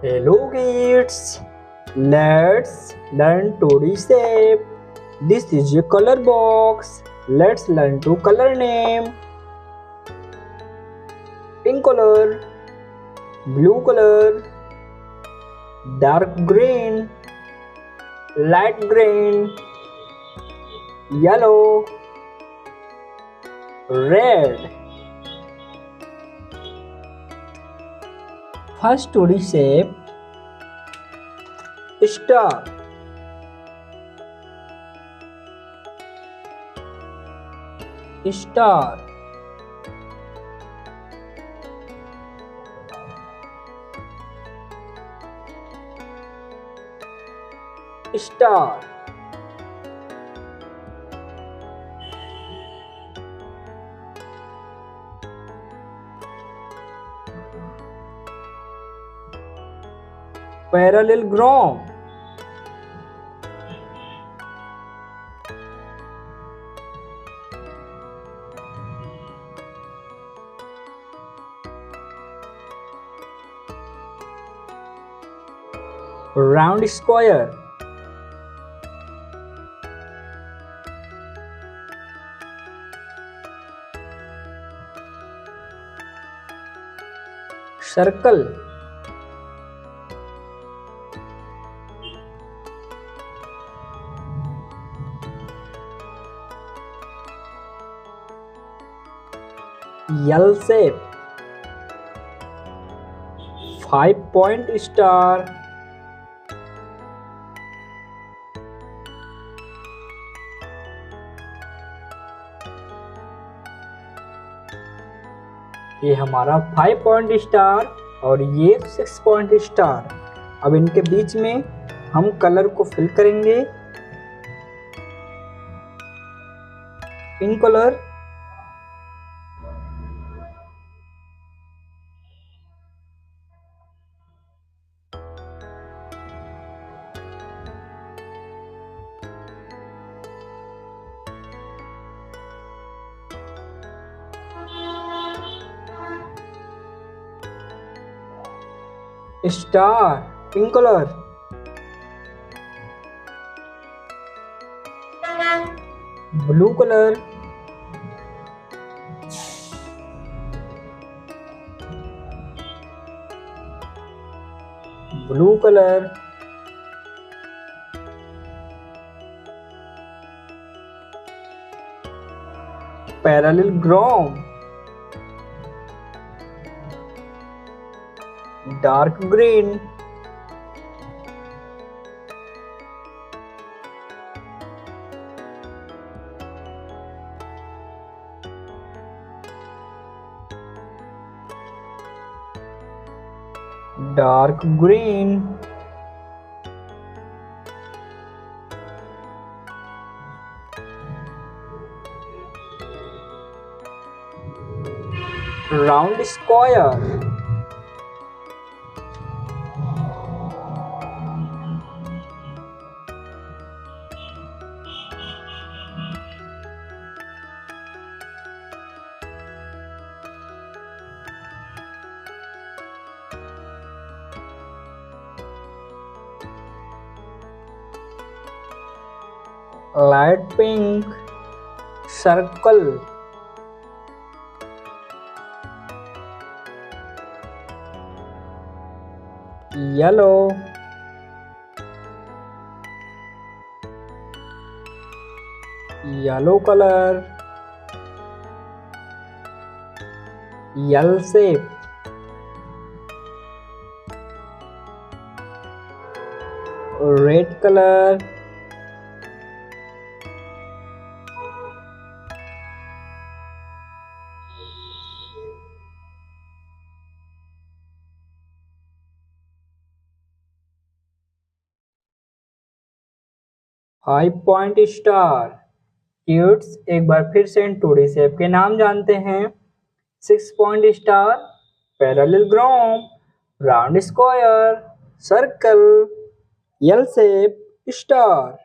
Hello kids, let's learn 2D shape. This is a color box. Let's learn to color name. Pink color, blue color, dark green, light green, yellow, red. First 2D shape, star. Star. Star. Parallelogram. Round square. Circle. L shape. 5-point star. ये हमारा 5-point star और ये 6-point star. अब इनके बीच में हम colour को fill करेंगे। Pink colour, star, pink colour, blue colour, blue colour, parallelogram, dark green, dark green, round square, light pink, circle, yellow, yellow colour, L shape, red colour, five point star. Kids, एक बार फिर से इन 2D shape के नाम जानते हैं। 6-point star, parallelogram, round square, circle, L shape, star.